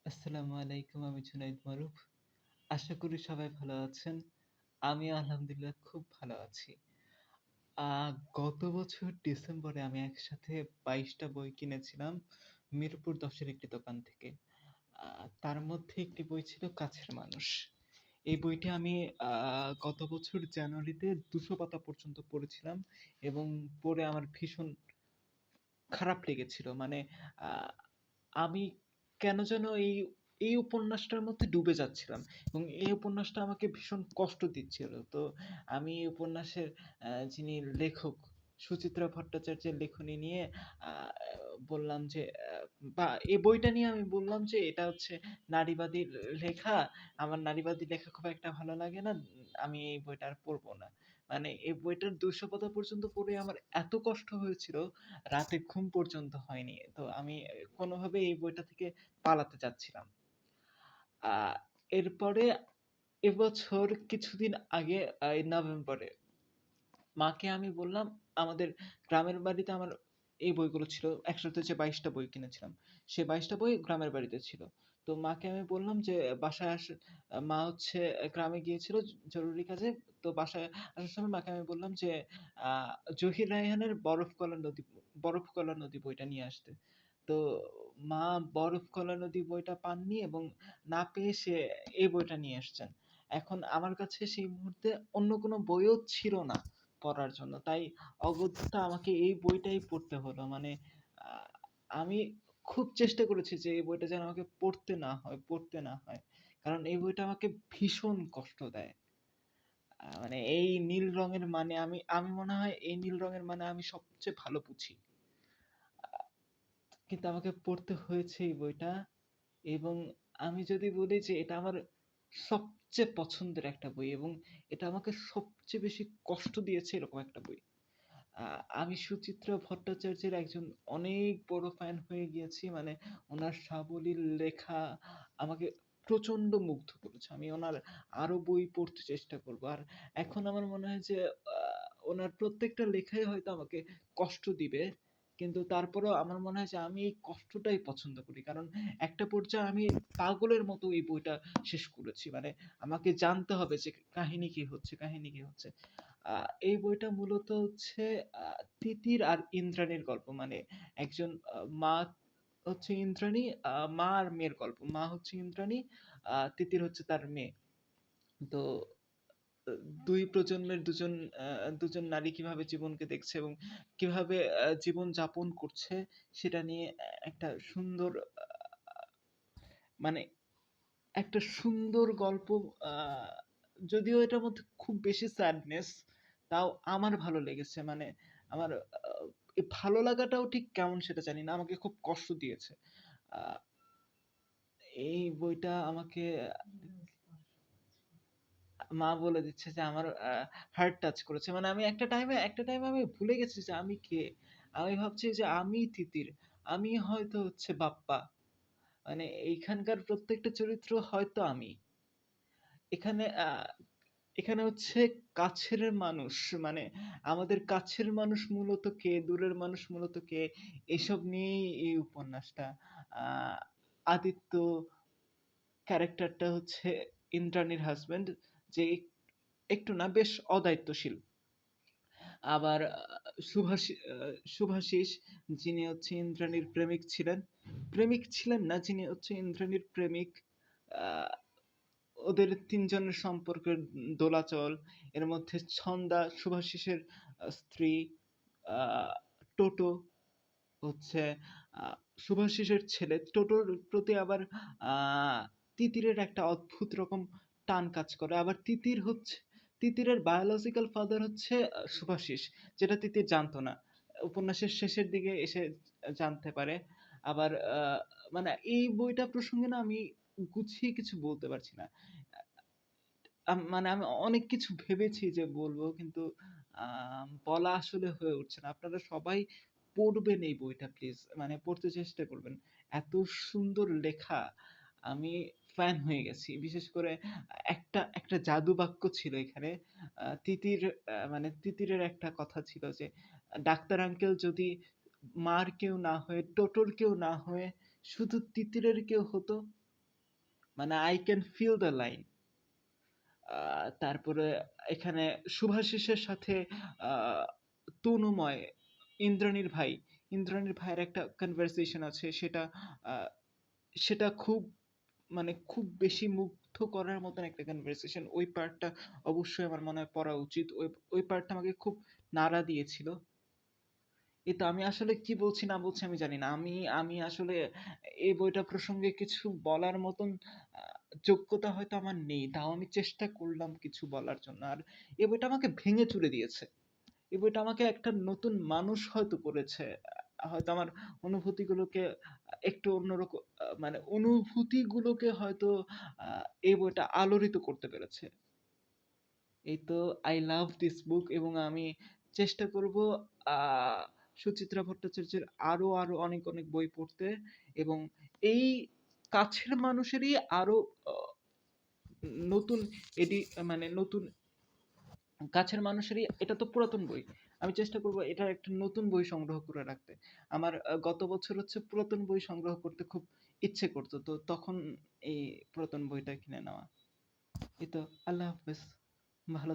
আসসালামু আলাইকুম। আমি জুনাইদ মারুফ। আশা করি সবাই ভালো আছেন। আমি আলহামদুলিল্লাহ খুব ভালো আছি। আ গত বছর ডিসেম্বরে আমি একসাথে ২২ টা বই কিনেছিলাম মিরপুর ১০ এর একটি দোকান থেকে। আ তার মধ্যে একটি বই ছিল 'কাছের মানুষ'। এই বইটি আমি আ গত বছর জানুয়ারিতে ২০০ পাতা পর্যন্ত পড়েছিলাম এবং পড়ে আমার ভীষণ খারাপ লেগেছিল। মানে আ আমি কেন যেন এই উপন্যাসটার মধ্যে ডুবে যাচ্ছিলাম এবং এই উপন্যাসটা আমাকে ভীষণ কষ্ট দিচ্ছিল। তো আমি এই উপন্যাসের যিনি লেখক সুচিত্রা ভট্টাচার্যের লেখনী নিয়ে আ বললাম যে বা এই বইটা নিয়ে আমি বললাম যে, "এটা হচ্ছে নারীবাদী লেখা। আমার নারীবাদী লেখা খুব একটা ভালো লাগে না। আমি এই বইটা আর পড়ব না।" মানে এই বইটার ২০০ পাতা পর্যন্ত পড়ে আমার এত কষ্ট হয়েছিল, রাতে ঘুম পর্যন্ত হয়নি। তো আমি কোনোভাবে এই বইটা থেকে পালাতে চাচ্ছিলাম। আ এরপরে এবছর কিছুদিন আগে এই নভেম্বরে মাকে আমি বললাম, আমাদের গ্রামের বাড়িতে আমার এই বইগুলো ছিল। একসাথে যে ২২ টা বই কিনেছিলাম। সে ২২ টা বই গ্রামের বাড়িতে ছিল। তো মাকে আমি বললাম যে বাসায় মা হচ্ছে গ্রামে গিয়েছিল জরুরি কাজে। তো বাসায় আসার সময় মাকে আমি বললাম যে আ জহির রায়হানের 'বরফ গলা নদী' বইটা নিয়ে আসতে। তো মা 'বরফ গলা নদী' বইটা পাননি এবং না পেয়ে সে এই বইটা নিয়ে এসছেন। এখন আমার কাছে সেই মুহূর্তে অন্য কোনো বইও ছিল না পড়ার জন্য। তাই অগত্যা আমাকে এই বইটাই পড়তে হলো। মানে আ আমি খুব চেষ্টা করেছি যে এই বইটা যেন আমাকে পড়তে না হয়। কারণ এই বইটা আমাকে ভীষণ কষ্ট দেয়। মানে এই নীল রঙের মানে আমি আমি মনে হয় এই নীল রঙের মানে আমি সবচেয়ে ভালো বুঝি। আ কিন্তু আমাকে পড়তে হয়েছে এই বইটা এবং আমি যদি বলি যে এটা আমার সবচেয়ে পছন্দের একটা বই এবং এটা আমাকে সবচেয়ে বেশি কষ্ট দিয়েছে এরকম একটা বই। আ আমি সুচিত্রা ভট্টাচার্যের একজন অনেক বড় ফ্যান হয়ে গিয়েছি। মানে উনার সাবলীল লেখা আমাকে প্রচন্ড মুগ্ধ করেছে। আমি উনার আরো বই পড়তে চেষ্টা করব। আর এখন আমার মনে হয় যে আ উনার প্রত্যেকটা লেখাই হয়তো আমাকে কষ্ট দিবে। কিন্তু তারপরেও আমার মনে হয় যে আমি এই কষ্টটাই পছন্দ করি। কারণ একটা পর্যায়ে আমি পাগলের মতো এই বইটা শেষ করেছি। মানে আমাকে জানতে হবে যে কাহিনী কি হচ্ছে। আ এই বইটা মূলত হচ্ছে আ তিতির আর ইন্দ্রাণীর গল্প। মানে একজন মা হচ্ছে ইন্দ্রাণী, মা আর মেয়ের গল্প। মা হচ্ছে ইন্দ্রাণী, তিতির হচ্ছে তার মেয়ে। তো ২ প্রজন্মের আ ২ জন নারী কিভাবে জীবনকে দেখছে এবং কিভাবে জীবন যাপন করছে সেটা নিয়ে একটা সুন্দর মানে একটা সুন্দর গল্প। আ যদিও এটার মধ্যে খুব বেশি স্যাডনেস, তাও আমার ভালো লেগেছে। মানে আমার এই ভালো লাগাটাও ঠিক কেমন সেটা জানি না। আমাকে খুব কষ্ট দিয়েছে। আ এই বইটা আমাকে মা বলে দিচ্ছে যে আমার হার্ট টাচ করেছে। মানে আমি একটা টাইমে আমি ভুলে গেছি যে আমি কে? আমি ভাবছি যে আমিই তিতির। আমি হয়তো হচ্ছে বাপ্পা। মানে এইখানকার প্রত্যেকটা চরিত্র হয়তো আমি। এখানে এখানে হচ্ছে কাছের মানুষ মানে আমাদের কাছের মানুষ মূলত কে, দূরের মানুষ মূলত কে, এসব নিয়েই এই উপন্যাসটা। আ আদিত্য ক্যারেক্টারটা হচ্ছে ইন্দ্রাণীর হাসব্যান্ড যে একটু না বেশ অদায়িত্বশীল। আবার শুভাশিস যিনি হচ্ছে ইন্দ্রাণীর প্রেমিক ছিলেন না, যিনি হচ্ছে ইন্দ্রাণীর প্রেমিক। আ ওদের ৩ জনের সম্পর্কের দোলাচল। এর মধ্যে ছন্দা, শুভাশিসের স্ত্রী, আ টোটো হচ্ছে আ শুভাশিসের ছেলে। টোটোর প্রতি আবার আ তিতিরের একটা অদ্ভুত রকম টান কাজ করে। আবার তিতিরের বায়োলজিক্যাল ফাদার হচ্ছে শুভাশিস, যেটা তিতির জানতো না। উপন্যাসের শেষের দিকে এসে জানতে পারে। আবার মানে এই বইটা প্রসঙ্গে না আমি গুছিয়ে কিছু বলতে পারছি না। মানে আমি অনেক কিছু ভেবেছি যে বলব কিন্তু বলা আসলে হয়ে উঠছে না। আপনারা সবাই পড়বেন এই বইটা প্লিজ। মানে পড়তে চেষ্টা করবেন। এত সুন্দর লেখা, আমি ফ্যান হয়ে গেছি। বিশেষ করে একটা জাদু বাক্য ছিল এখানে। মানে তিতিরের একটা কথা ছিল যে, "ডাক্তার আঙ্কেল যদি মার কেউ না হয়ে, টোটোর কেউ না হয়ে শুধু তিতিরের কেউ হতো" মানে I can feel the line. তারপরে এখানে শুভাশিসের সাথে তনুময়, ইন্দ্রাণীর ভাই, ইন্দ্রাণীর ভাইয়ের একটা কনভারসেশন আছে, সেটা আহ, সেটা খুব মানে খুব বেশি মুগ্ধ করার মতন একটা কনভারসেশন। ওই পার্টটা অবশ্যই আমার মনে হয় পড়া উচিত। ওই ওই পার্টটা আমাকে খুব নাড়া দিয়েছিল। এই তো, আমি আসলে কি বলছি না বলছি আমি জানি না। আমি আমি আসলে এই বইটা প্রসঙ্গে কিছু বলার মতন যোগ্যতা হয়তো আমার নেই। তাও আমি চেষ্টা করলাম কিছু বলার জন্য। আর এই বইটা আমাকে ভেঙে চুরে দিয়েছে। এই বইটা আমাকে একটা নতুন মানুষ হয়তো করেছে। হয়তো আমার অনুভূতিগুলোকে একটু অন্যরকম, মানে অনুভূতিগুলোকে হয়তো এই বইটা আলোড়িত করতে পেরেছে। এই তো, আই লাভ দিস বুক, এবং আমি চেষ্টা করব আহ সুচিত্রা ভট্টাচার্যের আরো আরো অনেক অনেক বই পড়তে, এবং এই কাছের মানুষেরই আরো আহ, নতুন এডি মানে নতুন কাছের মানুষেরই, এটা তো পুরাতন বই, আমি চেষ্টা করব এটার একটা নতুন বই সংগ্রহ করে রাখতে। আমার গত বছর হচ্ছে পুরাতন বই সংগ্রহ করতে খুব ইচ্ছে করতো, তো তখন এই পুরাতন বইটা কিনে নেওয়া। এই তো, আল্লাহ হাফেজ, ভালো থাকবেন।